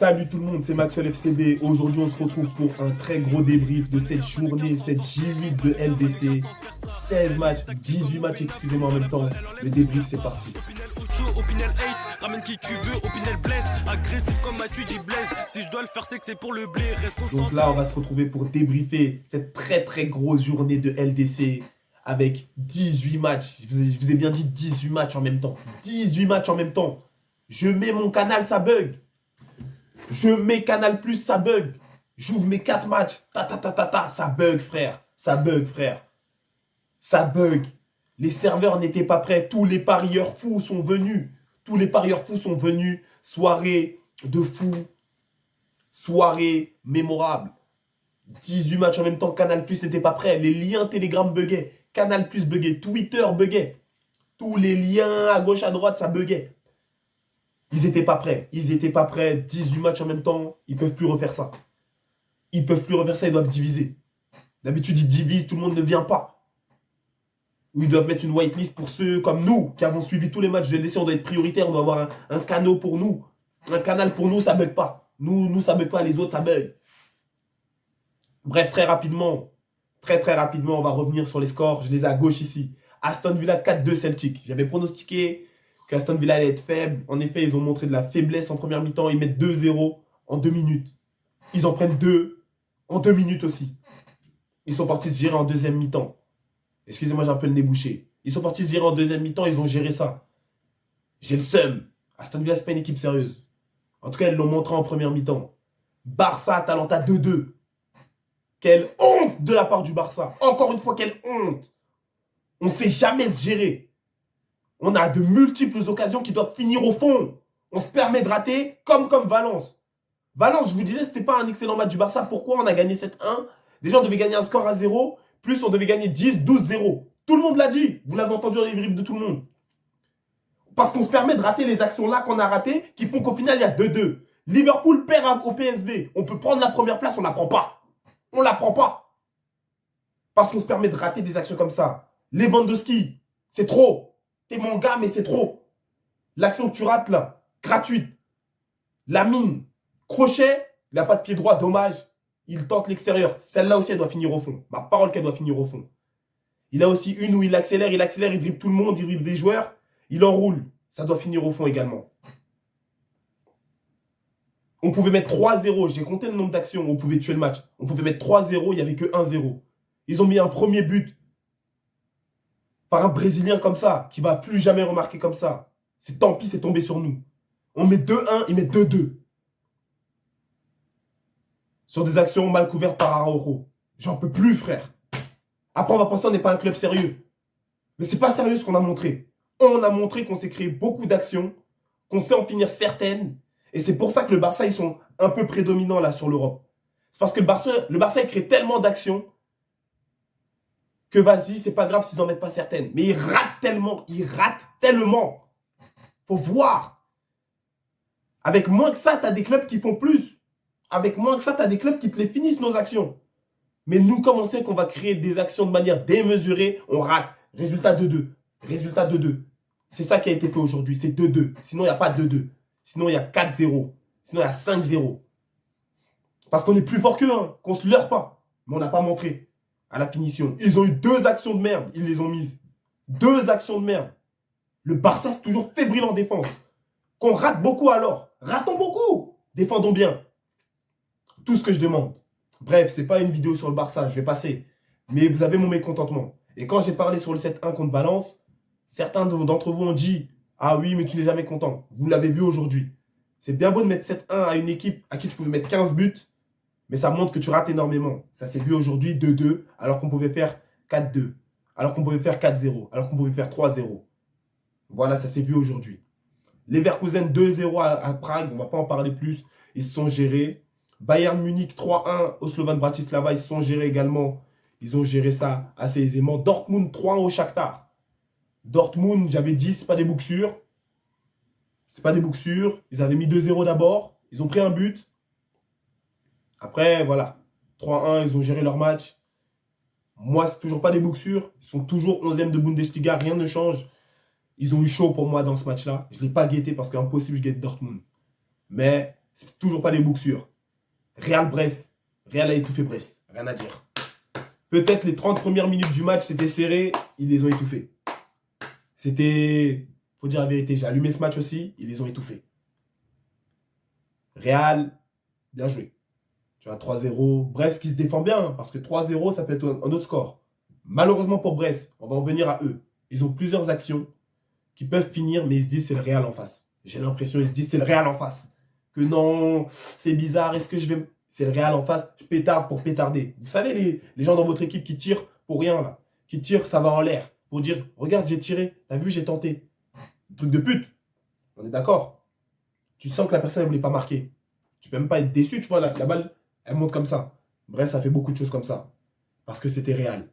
Salut tout le monde, c'est Maxwell FCB. Aujourd'hui, on se retrouve pour un très gros débrief de cette journée, cette J8 de LDC. 16 matchs, 18 matchs, excusez-moi en même temps. Le débrief, c'est parti. Opinel hate, ramène qui tu veux, Opinel blesse, agressif comme Matuidi blesse. Si je dois le faire, c'est que c'est pour le blé. Reste concentré. Donc là, on va se retrouver pour débriefer cette très grosse journée de LDC avec 18 matchs. Je vous ai bien dit 18 matchs en même temps. 18 matchs en même temps. Je mets mon canal, ça bug. Je mets Canal+, ça bug. J'ouvre mes 4 matchs. Ça bug, frère. Ça bug, frère. Ça bug. Les serveurs n'étaient pas prêts. Tous les parieurs fous sont venus. Tous les parieurs fous sont venus. Soirée de fou. Soirée mémorable. 18 matchs en même temps. Canal+ n'était pas prêt. Les liens Telegram buguaient. Canal+ buguait. Twitter buguait. Tous les liens à gauche, à droite, ça buguait. Ils n'étaient pas prêts. Ils n'étaient pas prêts. 18 matchs en même temps. Ils ne peuvent plus refaire ça. Ils ne peuvent plus refaire ça. Ils doivent diviser. D'habitude, ils divisent. Tout le monde ne vient pas. Ou ils doivent mettre une whitelist pour ceux comme nous qui avons suivi tous les matchs de LDC. On doit être prioritaire. On doit avoir un canal pour nous. Un canal pour nous, ça ne bug pas. Nous, ça ne bug pas. Les autres, ça bug. Bref, très rapidement, on va revenir sur les scores. Je les ai à gauche ici. Aston Villa 4-2 Celtic. J'avais pronostiqué qu'Aston Villa allait être faible. En effet, ils ont montré de la faiblesse en première mi-temps. Ils mettent 2-0 en 2 minutes. Ils en prennent 2 en 2 minutes aussi. Ils sont partis se gérer en deuxième mi-temps. Excusez-moi, j'ai un peu le nez bouché. Ils sont partis se gérer en deuxième mi-temps. Ils ont géré ça. J'ai le seum. Aston Villa, c'est pas une équipe sérieuse. En tout cas, ils l'ont montré en première mi-temps. Barça, Atalanta 2-2. Quelle honte de la part du Barça. Encore une fois, quelle honte. On ne sait jamais se gérer. On a de multiples occasions qui doivent finir au fond. On se permet de rater comme Valence. Valence, je vous disais, ce n'était pas un excellent match du Barça. Pourquoi on a gagné 7-1? Déjà, on devait gagner un score à 0. Plus, on devait gagner 10-12-0. Tout le monde l'a dit. Vous l'avez entendu dans les briefs de tout le monde. Parce qu'on se permet de rater les actions-là qu'on a ratées qui font qu'au final, il y a 2-2. Liverpool perd au PSV. On peut prendre la première place, on ne la prend pas. On ne la prend pas. Parce qu'on se permet de rater des actions comme ça. Lewandowski, c'est trop. T'es mon gars, mais c'est trop. L'action que tu rates là, gratuite. Lamine, crochet, il n'a pas de pied droit, dommage. Il tente l'extérieur. Celle-là aussi, elle doit finir au fond. Ma parole qu'elle doit finir au fond. Il a aussi une où il accélère, il dribble tout le monde, il dribble des joueurs. Il enroule. Ça doit finir au fond également. On pouvait mettre 3-0. J'ai compté le nombre d'actions où on pouvait tuer le match. On pouvait mettre 3-0, il n'y avait que 1-0. Ils ont mis un premier but par un Brésilien comme ça, qui ne va plus jamais remarquer comme ça. C'est tant pis, c'est tombé sur nous. On met 2-1, ils mettent 2-2. Sur des actions mal couvertes par Araujo. J'en peux plus, frère. Après, on va penser qu'on n'est pas un club sérieux. Mais c'est pas sérieux ce qu'on a montré. On a montré qu'on s'est créé beaucoup d'actions, qu'on sait en finir certaines. Et c'est pour ça que le Barça, ils sont un peu prédominants là sur l'Europe. C'est parce que le Barça il crée tellement d'actions que vas-y, c'est pas grave s'ils n'en mettent pas certaines. Mais ils ratent tellement. Faut voir. Avec moins que ça, tu as des clubs qui font plus. Avec moins que ça, tu as des clubs qui te les finissent, nos actions. Mais nous, comme on sait qu'on va créer des actions de manière démesurée, on rate. Résultat 2-2. Résultat 2-2. C'est ça qui a été fait aujourd'hui. C'est 2-2. Sinon, il n'y a pas 2-2. Sinon, il y a 4-0. Sinon, il y a 5-0. Parce qu'on est plus fort qu'eux, hein, qu'on ne se leurre pas. Mais on n'a pas montré à la finition. Ils ont eu 2 actions de merde. Ils les ont mises. 2 actions de merde. Le Barça, c'est toujours fébrile en défense. Qu'on rate beaucoup alors. Ratons beaucoup. Défendons bien. Tout ce que je demande. Bref, ce n'est pas une vidéo sur le Barça. Je vais passer. Mais vous avez mon mécontentement. Et quand j'ai parlé sur le 7-1 contre Valence, certains d'entre vous ont dit « Ah oui, mais tu n'es jamais content. » Vous l'avez vu aujourd'hui. C'est bien beau de mettre 7-1 à une équipe à qui tu pouvais mettre 15 buts, mais ça montre que tu rates énormément. Ça s'est vu aujourd'hui 2-2, alors qu'on pouvait faire 4-2, alors qu'on pouvait faire 4-0, alors qu'on pouvait faire 3-0. Voilà, ça s'est vu aujourd'hui. Leverkusen 2-0 à Prague, on ne va pas en parler plus. Ils se sont gérés. Bayern Munich 3-1 au Slovan Bratislava, ils se sont gérés également. Ils ont géré ça assez aisément. Dortmund 3-1 au Shakhtar. Dortmund, j'avais dit, ce n'est pas des boucsures. C'est pas des boucsures. Ils avaient mis 2-0 d'abord. Ils ont pris un but. Après, voilà. 3-1, ils ont géré leur match. Moi, c'est toujours pas des boucsures. Ils sont toujours 11e de Bundesliga. Rien ne change. Ils ont eu chaud pour moi dans ce match-là. Je ne l'ai pas guetté parce qu'impossible, je guette Dortmund. Mais C'est toujours pas les boucs sûrs. Real-Brest. Real a étouffé Brest. Rien à dire. Peut-être les 30 premières minutes du match, c'était serré. Ils les ont étouffés. C'était... Faut dire la vérité. J'ai allumé ce match aussi. Ils les ont étouffés. Real, bien joué. Tu vois, 3-0. Brest qui se défend bien. Parce que 3-0, ça peut être un autre score. Malheureusement pour Brest, on va en venir à eux. Ils ont plusieurs actions qui peuvent finir, mais ils se disent c'est le Real en face. J'ai l'impression ils se disent c'est le Real en face. Que non, c'est bizarre, est-ce que je vais... C'est le Real en face, je pétarde pour pétarder. Vous savez, les gens dans votre équipe qui tirent pour rien, là. Qui tirent, ça va en l'air. Pour dire, regarde, j'ai tiré. T'as vu, j'ai tenté. Truc de pute. On est d'accord. Tu sens que la personne ne voulait pas marquer. Tu peux même pas être déçu, tu vois, la balle, elle monte comme ça. Bref, ça fait beaucoup de choses comme ça. Parce que c'était Real.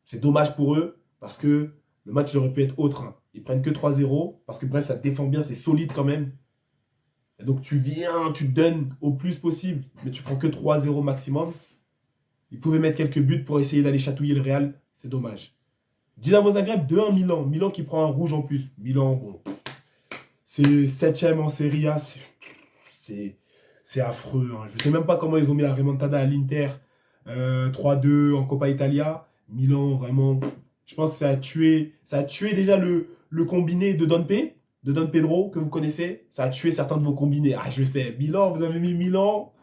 C'est dommage pour eux, parce que le match aurait pu être autre. Hein. Ils prennent que 3-0, parce que Brest, ça défend bien, c'est solide quand même. Et donc tu viens, tu te donnes au plus possible, mais tu prends que 3-0 maximum. Ils pouvaient mettre quelques buts pour essayer d'aller chatouiller le Real, c'est dommage. Dynamo Zagreb, 2-1 Milan. Milan qui prend un rouge en plus. Milan, bon, c'est 7ème en Serie A. C'est affreux. Hein. Je ne sais même pas comment ils ont mis la remontada à l'Inter. 3-2 en Coppa Italia. Milan, vraiment, je pense que ça a tué déjà le combiné de Don Pedro, que vous connaissez. Ça a tué certains de vos combinés. Ah, je sais, Milan, vous avez mis Milan.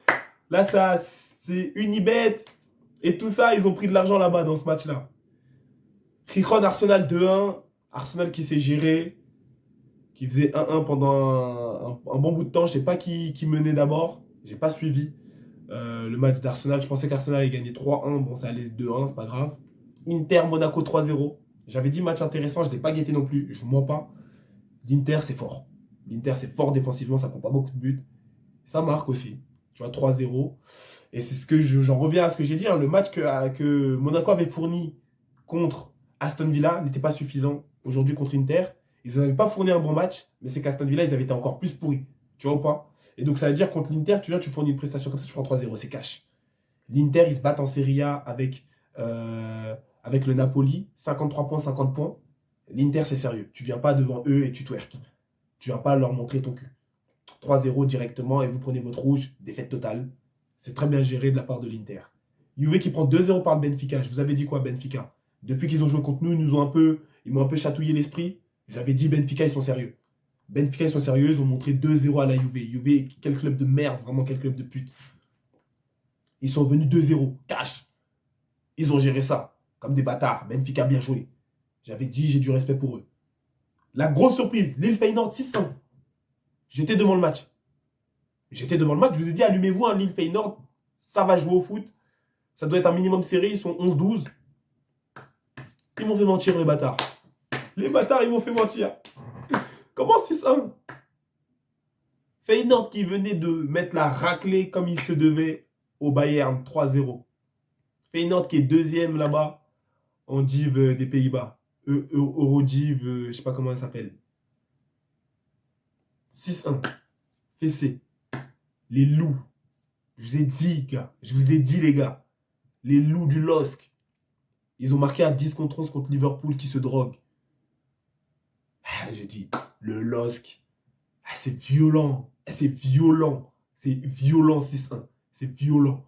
Là, ça, c'est Unibet. Et tout ça, ils ont pris de l'argent là-bas dans ce match-là. Gijón, Arsenal 2-1. Arsenal qui s'est géré, qui faisait 1-1 pendant un bon bout de temps. Je ne sais pas qui menait d'abord. Je n'ai pas suivi le match d'Arsenal. Je pensais qu'Arsenal allait gagner 3-1. Bon, ça allait 2-1, c'est pas grave. Inter, Monaco 3-0. J'avais dit match intéressant, je ne l'ai pas guetté non plus. Je ne vous mens pas. L'Inter, c'est fort. L'Inter, c'est fort défensivement, ça ne prend pas beaucoup de buts. Ça marque aussi. Tu vois, 3-0. Et c'est ce que j'en reviens à ce que j'ai dit. Hein, le match que Monaco avait fourni contre Aston Villa n'était pas suffisant aujourd'hui contre Inter. Ils n'avaient pas fourni un bon match, mais c'est qu'Aston Villa, ils avaient été encore plus pourris. Tu vois ou pas? Et donc ça veut dire contre l'Inter, tu vois, tu fournis une prestation comme ça, tu prends 3-0, c'est cash. L'Inter, ils se battent en Serie A avec le Napoli, 53 points, 50 points. L'Inter, c'est sérieux. Tu viens pas devant eux et tu twerk. Tu viens pas leur montrer ton cul. 3-0 directement et vous prenez votre rouge, défaite totale. C'est très bien géré de la part de l'Inter. Juve qui prend 2-0 par le Benfica. Je vous avais dit quoi, Benfica? Depuis qu'ils ont joué contre nous, ils m'ont un peu chatouillé l'esprit. J'avais dit Benfica, ils sont sérieux. Benfica, ils sont sérieux. Ils ont montré 2-0 à la Juve. Juve, quel club de merde, vraiment quel club de pute. Ils sont venus 2-0, cash. Ils ont géré ça comme des bâtards. Benfica, bien joué. J'avais dit, j'ai du respect pour eux. La grosse surprise, Lille Feyenoord 6-1. J'étais devant le match. Je vous ai dit, allumez-vous un Lille Feyenoord. Ça va jouer au foot. Ça doit être un minimum serré. Ils sont 11-12. Ils m'ont fait mentir, les bâtards. Les bâtards, ils m'ont fait mentir. Comment 6-1? Feyenoord qui venait de mettre la raclée comme il se devait au Bayern 3-0. Feyenoord qui est deuxième là-bas en div des Pays-Bas. Eurodiv, je ne sais pas comment elle s'appelle. 6-1. Fessé. Les loups. Je vous ai dit, gars. Je vous ai dit, les gars. Les loups du LOSC. Ils ont marqué à 10 contre 11 contre Liverpool qui se drogue. J'ai dit, le LOSC. C'est violent. C'est violent. C'est violent, 6-1. C'est violent.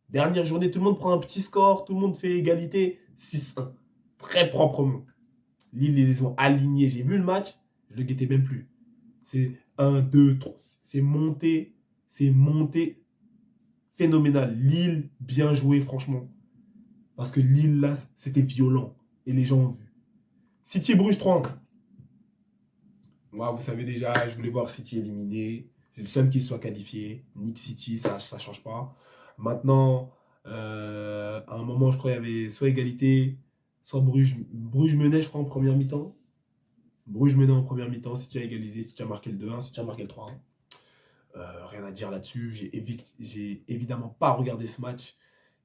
Dernière journée, tout le monde prend un petit score. Tout le monde fait égalité. 6-1. Très proprement. Lille, ils les ont alignés. J'ai vu le match. Je ne le guettais même plus. C'est 1, 2, 3. C'est monté. C'est monté. Phénoménal. Lille, bien joué, franchement. Parce que Lille, là, c'était violent. Et les gens ont vu. City Bruges 3-1. Moi, vous savez déjà, je voulais voir City éliminé. J'ai le seul qui soit qualifié. Nick City, ça ne change pas. Maintenant, à un moment, je crois qu'il y avait soit égalité, soit Bruges. Bruges menait, je crois, en première mi-temps. Bruges menait en première mi-temps. City a égalisé. City a marqué le 2-1. City a marqué le 3-1. Rien à dire là-dessus. J'ai évidemment pas regardé ce match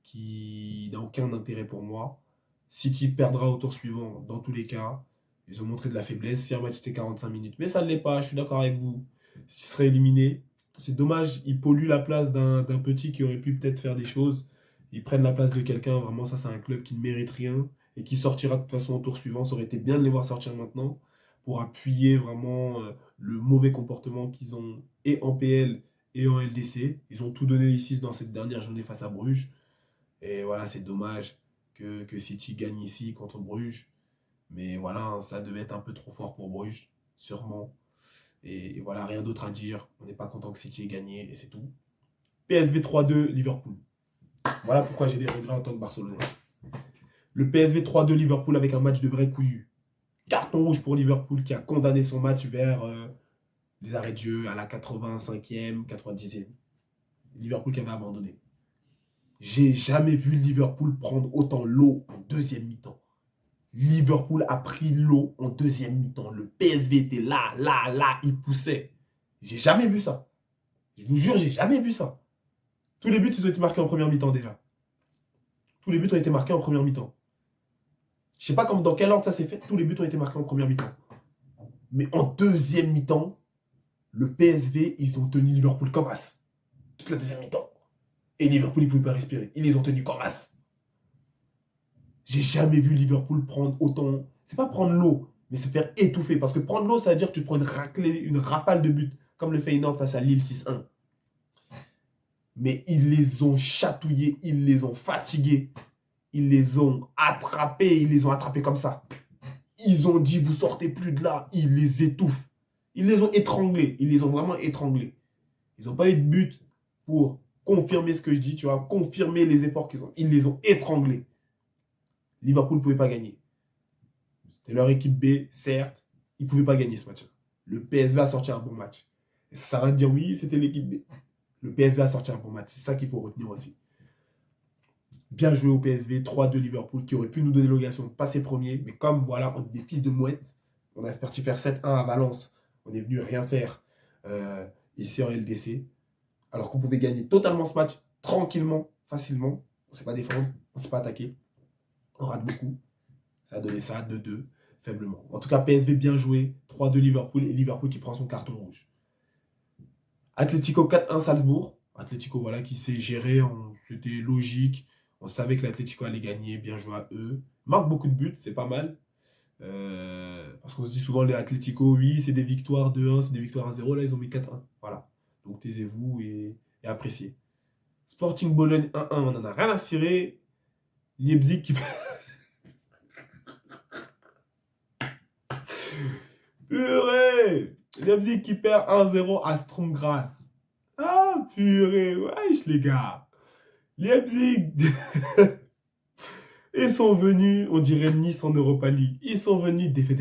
qui n'a aucun intérêt pour moi. City perdra au tour suivant dans tous les cas. Ils ont montré de la faiblesse. Si un match c'était 45 minutes, mais ça ne l'est pas, je suis d'accord avec vous. S'il serait éliminé, c'est dommage, ils polluent la place d'un petit qui aurait pu peut-être faire des choses. Ils prennent la place de quelqu'un, vraiment ça c'est un club qui ne mérite rien et qui sortira de toute façon au tour suivant. Ça aurait été bien de les voir sortir maintenant pour appuyer vraiment le mauvais comportement qu'ils ont et en PL et en LDC. Ils ont tout donné ici dans cette dernière journée face à Bruges. Et voilà, c'est dommage que City gagne ici contre Bruges. Mais voilà, hein, ça devait être un peu trop fort pour Bruges, sûrement. Et voilà, rien d'autre à dire. On n'est pas content que City ait gagné et c'est tout. PSV 3-2, Liverpool. Voilà pourquoi j'ai des regrets en tant que Barcelonais. Le PSV 3-2 Liverpool avec un match de vrai couillu. Carton rouge pour Liverpool qui a condamné son match vers les arrêts de jeu à la 85e, 90e. Liverpool qui avait abandonné. J'ai jamais vu Liverpool prendre autant l'eau en deuxième mi-temps. Liverpool a pris l'eau en deuxième mi-temps. Le PSV était là, il poussait. J'ai jamais vu ça. Je vous jure, j'ai jamais vu ça. Tous les buts, ils ont été marqués en première mi-temps déjà. Tous les buts ont été marqués en première mi-temps. Je sais pas dans quel ordre ça s'est fait. Tous les buts ont été marqués en première mi-temps. Mais en deuxième mi-temps, le PSV, ils ont tenu Liverpool comme as. Toute la deuxième mi-temps. Et Liverpool, ils ne pouvaient pas respirer. Ils les ont tenus comme as. J'ai jamais vu Liverpool prendre autant. C'est pas prendre l'eau, mais se faire étouffer. Parce que prendre l'eau, ça veut dire que tu prends une rafale de buts. Comme le Feyenoord face à Lille 6-1. Mais ils les ont chatouillés, ils les ont fatigués. Ils les ont attrapés comme ça. Ils ont dit, vous sortez plus de là. Ils les étouffent. Ils les ont étranglés. Ils les ont vraiment étranglés. Ils n'ont pas eu de but pour confirmer ce que je dis, tu vois, confirmer les efforts qu'ils ont. Ils les ont étranglés. Liverpool ne pouvait pas gagner. C'était leur équipe B, certes. Ils ne pouvaient pas gagner ce match-là. Le PSV a sorti un bon match. Et ça sert à rien de dire oui, c'était l'équipe B. Le PSV a sorti un bon match. C'est ça qu'il faut retenir aussi. Bien joué au PSV, 3-2 Liverpool, qui aurait pu nous donner l'occasion de passer premier. Mais comme voilà, on est des fils de mouette, on a parti faire 7-1 à Valence. On est venu rien faire ici en LDC. Alors qu'on pouvait gagner totalement ce match, tranquillement, facilement. On ne sait pas défendre, on ne sait pas attaquer. On rate beaucoup. Ça a donné ça, 2-2, faiblement. En tout cas, PSV bien joué, 3-2 Liverpool, et Liverpool qui prend son carton rouge. Atlético 4-1 Salzbourg. Atlético, voilà, qui s'est géré, c'était logique. On savait que l'Atlético allait gagner, bien joué à eux. Marque beaucoup de buts, c'est pas mal. Parce qu'on se dit souvent, les Atlético, oui, c'est des victoires 2-1, c'est des victoires à 0. Là, ils ont mis 4-1. Voilà. Donc, taisez-vous et appréciez. Sporting Bologne 1-1, on n'en a rien à cirer. Leipzig qui... Purée! Leipzig qui perd 1-0 à Sturm Graz. Ah, purée, wesh les gars. Leipzig, ils sont venus, on dirait Nice en Europa League. Ils sont venus défaite.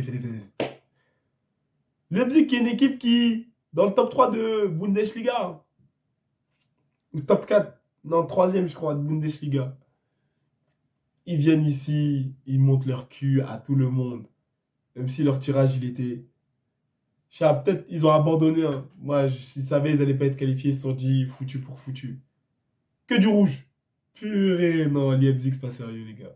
Leipzig qui est une équipe qui, dans le top 3 de Bundesliga, ou top 4, non, 3e je crois, de Bundesliga. Ils viennent ici, ils montent leur cul à tout le monde. Même si leur tirage, il était... Peut-être ils ont abandonné. Hein. Moi, ils savaient qu'ils n'allaient pas être qualifiés, ils se sont dit foutu pour foutu. Que du rouge. Purée, non, Leipzig, c'est pas sérieux, les gars.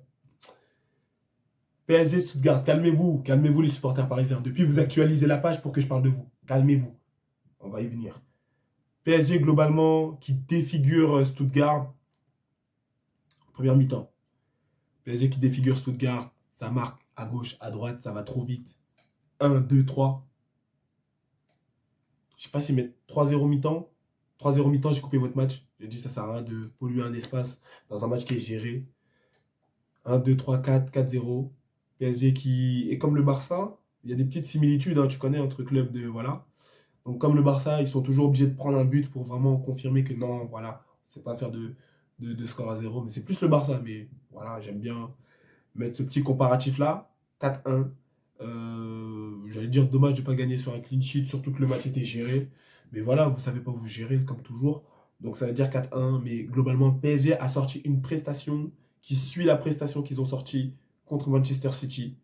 PSG Stuttgart, calmez-vous les supporters parisiens. Depuis, vous actualisez la page pour que je parle de vous. Calmez-vous. On va y venir. PSG, globalement, qui défigure Stuttgart. Première mi-temps. PSG qui défigure Stuttgart. Ça marque à gauche, à droite, ça va trop vite. 1, 2, 3. Je ne sais pas s'ils mettent 3-0 mi-temps. 3-0 mi-temps, j'ai coupé votre match. J'ai dit ça sert à rien de polluer un espace dans un match qui est géré. 1, 2, 3, 4, 4-0. PSG qui est comme le Barça. Il y a des petites similitudes, hein, tu connais, entre clubs de... Voilà. Donc comme le Barça, ils sont toujours obligés de prendre un but pour vraiment confirmer que non, voilà, on ne sait pas faire de score à 0. Mais c'est plus le Barça. Mais voilà, j'aime bien mettre ce petit comparatif-là. 4-1. J'allais dire dommage de ne pas gagner sur un clean sheet, surtout que le match était géré. Mais voilà, vous ne savez pas vous gérer comme toujours. Donc ça veut dire 4-1. Mais globalement, PSG a sorti une prestation qui suit la prestation qu'ils ont sortie contre Manchester City.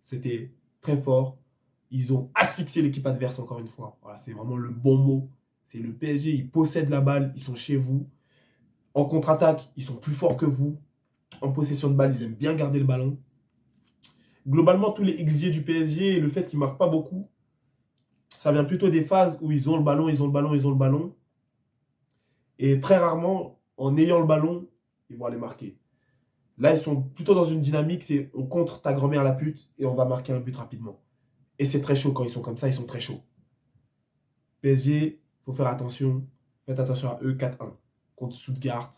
C'était très fort. Ils ont asphyxié l'équipe adverse encore une fois. Voilà, c'est vraiment le bon mot. C'est le PSG, ils possèdent la balle, ils sont chez vous. En contre-attaque, ils sont plus forts que vous. En possession de balle, ils aiment bien garder le ballon. Globalement, tous les XG du PSG et le fait qu'ils ne marquent pas beaucoup, ça vient plutôt des phases où ils ont le ballon. Et très rarement, en ayant le ballon, ils vont aller marquer. Là, ils sont plutôt dans une dynamique, c'est on contre ta grand-mère la pute et on va marquer un but rapidement. Et c'est très chaud quand ils sont comme ça, ils sont très chauds. PSG, il faut faire attention. Faites attention à eux, 4-1 contre Stuttgart,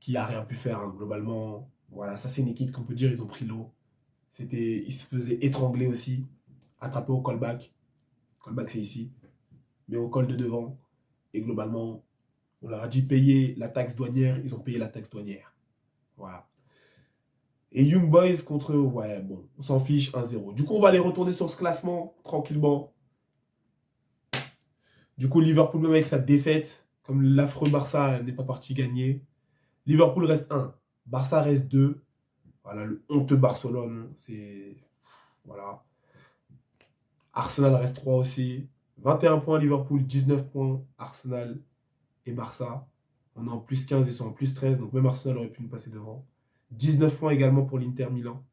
qui n'a rien pu faire, hein, globalement. Voilà, ça c'est une équipe qu'on peut dire, ils ont pris l'eau. Ils se faisaient étrangler aussi, attrapés au callback. Callback c'est ici, mais au call de devant. Et globalement, on leur a dit payer la taxe douanière, ils ont payé la taxe douanière. Voilà. Et Young Boys contre, ouais, bon, on s'en fiche, 1-0. Du coup, on va aller retourner sur ce classement, tranquillement. Du coup, Liverpool, même avec sa défaite, comme l'affreux Barça n'est pas parti gagner, Liverpool reste 1. Barça reste 2. Voilà, le honteux Barcelone, c'est... Voilà. Arsenal reste 3 aussi. 21 points Liverpool, 19 points Arsenal et Barça. On est en plus 15, ils sont en plus 13, donc même Arsenal aurait pu nous passer devant. 19 points également pour l'Inter Milan.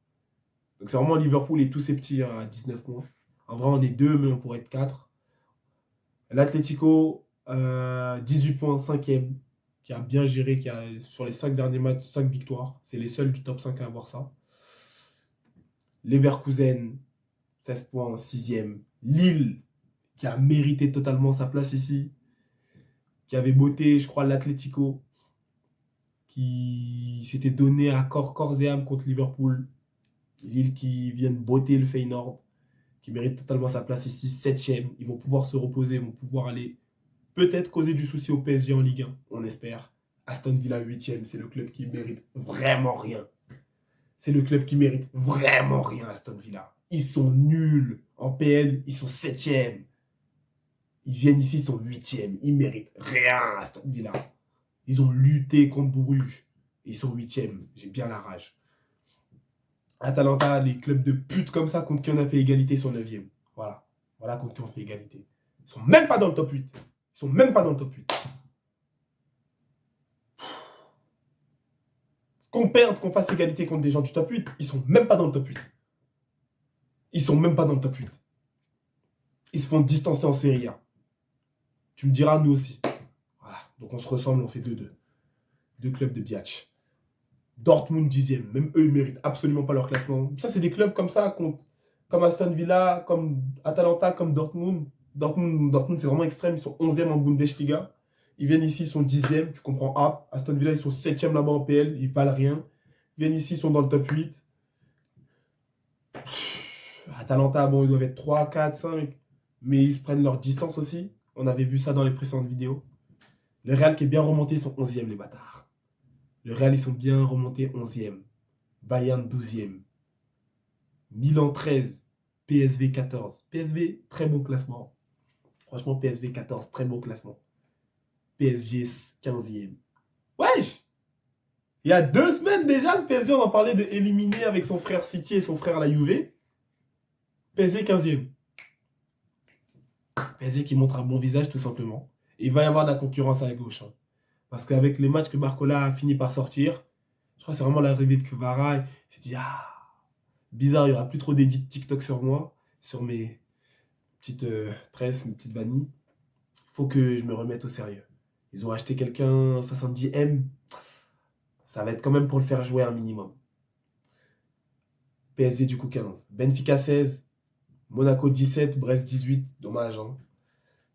Donc c'est vraiment Liverpool et tous ces petits à 19 points. En vrai, on est 2, mais on pourrait être 4. L'Atlético, 18 points, 5e, qui a bien géré, qui a sur les 5 derniers matchs, 5 victoires. C'est les seuls du top 5 à avoir ça. Leverkusen, 16 points, 6e. Lille, qui a mérité totalement sa place ici, qui avait botté, je crois, l'Atlético, qui s'était donné à corps et âme contre Liverpool. Lille qui vient de botter le Feyenoord, qui mérite totalement sa place ici, 7e. Ils vont pouvoir se reposer, ils vont pouvoir aller peut-être causer du souci au PSG en Ligue 1, on espère. Aston Villa 8e, c'est le club qui mérite vraiment rien. C'est le club qui mérite vraiment rien, Aston Villa. Ils sont nuls. En PL, ils sont 7e. Ils viennent ici, ils sont 8e. Ils méritent rien, Aston Villa. Ils ont lutté contre Bruges. Ils sont 8e. J'ai bien la rage. Atalanta, les clubs de pute comme ça, contre qui on a fait égalité, sont 9e. Voilà. Voilà contre qui on fait égalité. Ils sont même pas dans le top 8. Ils sont même pas dans le top 8. Qu'on perde, qu'on fasse égalité contre des gens du top 8, ils sont même pas dans le top 8. Ils sont même pas dans le top 8. Ils se font distancer en Serie A. Tu me diras, nous aussi. Voilà. Donc on se ressemble, on fait 2-2. Deux clubs de biatch. Dortmund 10e. Même eux, ils méritent absolument pas leur classement. Ça, c'est des clubs comme ça, comme Aston Villa, comme Atalanta, comme Dortmund. Dortmund, c'est vraiment extrême. Ils sont 11e en Bundesliga. Ils viennent ici, ils sont 10e. Tu comprends A. Aston Villa, ils sont 7e là-bas en PL. Ils valent rien. Ils viennent ici, ils sont dans le top 8. Atalanta, bon, ils doivent être 3, 4, 5. Mais ils se prennent leur distance aussi. On avait vu ça dans les précédentes vidéos. Le Real qui est bien remonté, ils sont 11e, les bâtards. Le Real, ils sont bien remontés 11e. Bayern 12e. Milan 13. PSV 14. PSV, très bon classement. Franchement, PSV 14, très bon classement. PSG 15e. Wesh! Il y a 2 semaines déjà, le PSG, on en parlait de éliminer avec son frère City et son frère la Juve. PSG 15e. PSG qui montre un bon visage, tout simplement. Et il va y avoir de la concurrence à la gauche. Hein. Parce qu'avec les matchs que Barcola a fini par sortir, je crois que c'est vraiment l'arrivée de Kvara. Il s'est dit, ah, bizarre, il n'y aura plus trop d'édits TikTok sur moi, sur mes petites tresses, mes petites vanilles. Il faut que je me remette au sérieux. Ils ont acheté quelqu'un 70M. Ça va être quand même pour le faire jouer un minimum. PSG du coup 15. Benfica 16. Monaco 17. Brest 18. Dommage. Hein.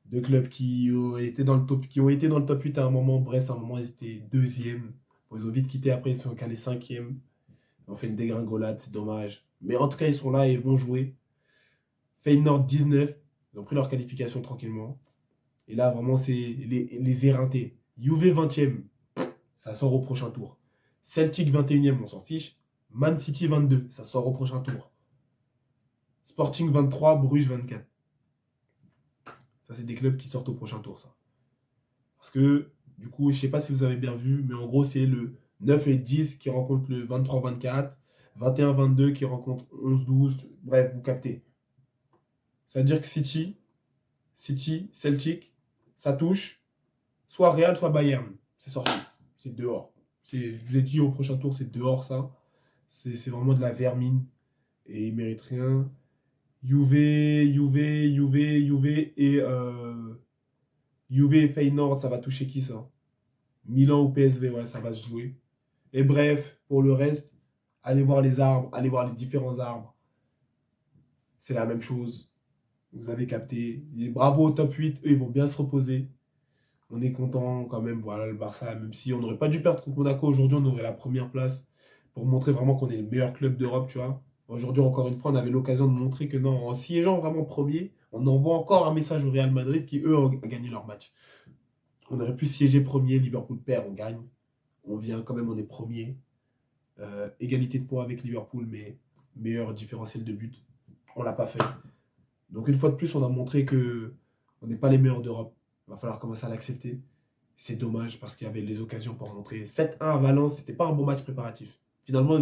Deux clubs qui ont été dans le top 8 à un moment. Brest à un moment ils étaient 2e. Bon, ils ont vite quitté après. Ils sont calés 5e. Ils ont fait une dégringolade. C'est dommage. Mais en tout cas ils sont là et ils vont jouer. Feyenoord 19. Ils ont pris leur qualification tranquillement. Et là vraiment c'est les éreintés. Juve 20e. Ça sort au prochain tour. Celtic 21e, on s'en fiche. Man City 22, ça sort au prochain tour. Sporting 23, Bruges 24. Ça, c'est des clubs qui sortent au prochain tour, ça. Parce que, du coup, je ne sais pas si vous avez bien vu, mais en gros, c'est le 9 et 10 qui rencontrent le 23-24, 21-22 qui rencontrent 11-12. Bref, vous captez. Ça veut dire que City, Celtic, ça touche soit Real, soit Bayern. C'est sorti. C'est dehors. Je vous ai dit au prochain tour, c'est dehors ça. C'est vraiment de la vermine. Et ils méritent rien. Juve et Juve et Feyenoord, ça va toucher qui ça? Milan ou PSV, ouais, ça va se jouer. Et bref, pour le reste, allez voir les arbres, allez voir les différents arbres. C'est la même chose. Vous avez capté. Et bravo au top 8, eux, ils vont bien se reposer. On est content quand même, voilà, le Barça, même si on n'aurait pas dû perdre contre Monaco aujourd'hui, on aurait la première place pour montrer vraiment qu'on est le meilleur club d'Europe, tu vois. Aujourd'hui, encore une fois, on avait l'occasion de montrer que non, en siégeant vraiment premier, on envoie encore un message au Real Madrid qui, eux, ont gagné leur match. On aurait pu siéger premier, Liverpool perd, on gagne. On vient quand même, on est premier. Égalité de points avec Liverpool, mais meilleur différentiel de but. On l'a pas fait. Donc une fois de plus, on a montré que on n'est pas les meilleurs d'Europe. Il va falloir commencer à l'accepter. C'est dommage parce qu'il y avait les occasions pour montrer. 7-1 à Valence, c'était pas un bon match préparatif. Finalement,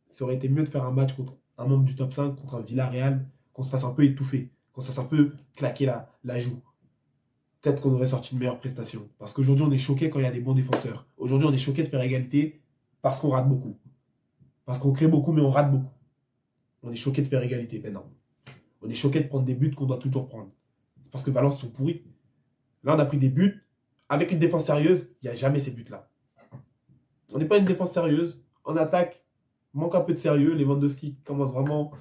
ça aurait été mieux de faire un match contre un membre du top 5, contre un Villarreal, qu'on se fasse un peu étouffer, qu'on se fasse un peu claquer la joue. Peut-être qu'on aurait sorti une meilleure prestation. Parce qu'aujourd'hui, on est choqué quand il y a des bons défenseurs. Aujourd'hui, on est choqué de faire égalité parce qu'on rate beaucoup. Parce qu'on crée beaucoup, mais on rate beaucoup. On est choqué de faire égalité. Mais non. On est choqué de prendre des buts qu'on doit toujours prendre. C'est parce que Valence sont pourris. Là, on a pris des buts. Avec une défense sérieuse, il n'y a jamais ces buts-là. On n'est pas une défense sérieuse. En attaque, manque un peu de sérieux. Lewandowski commence vraiment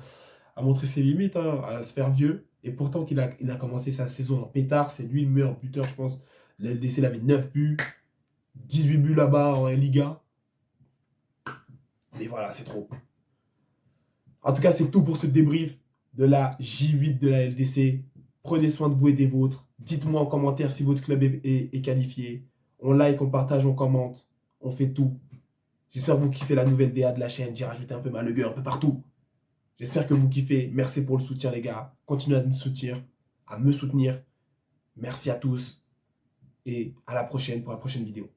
à montrer ses limites, hein, à se faire vieux. Et pourtant, il a commencé sa saison en pétard. C'est lui le meilleur buteur, je pense. La LDC, il avait 9 buts. 18 buts là-bas en Liga. Mais voilà, c'est trop. En tout cas, c'est tout pour ce débrief de la J8 de la LDC. Prenez soin de vous et des vôtres. Dites-moi en commentaire si votre club est qualifié. On like, on partage, on commente. On fait tout. J'espère que vous kiffez la nouvelle DA de la chaîne. J'ai rajouté un peu ma logo un peu partout. J'espère que vous kiffez. Merci pour le soutien, les gars. Continuez à me soutenir. Merci à tous. Et à la prochaine pour la prochaine vidéo.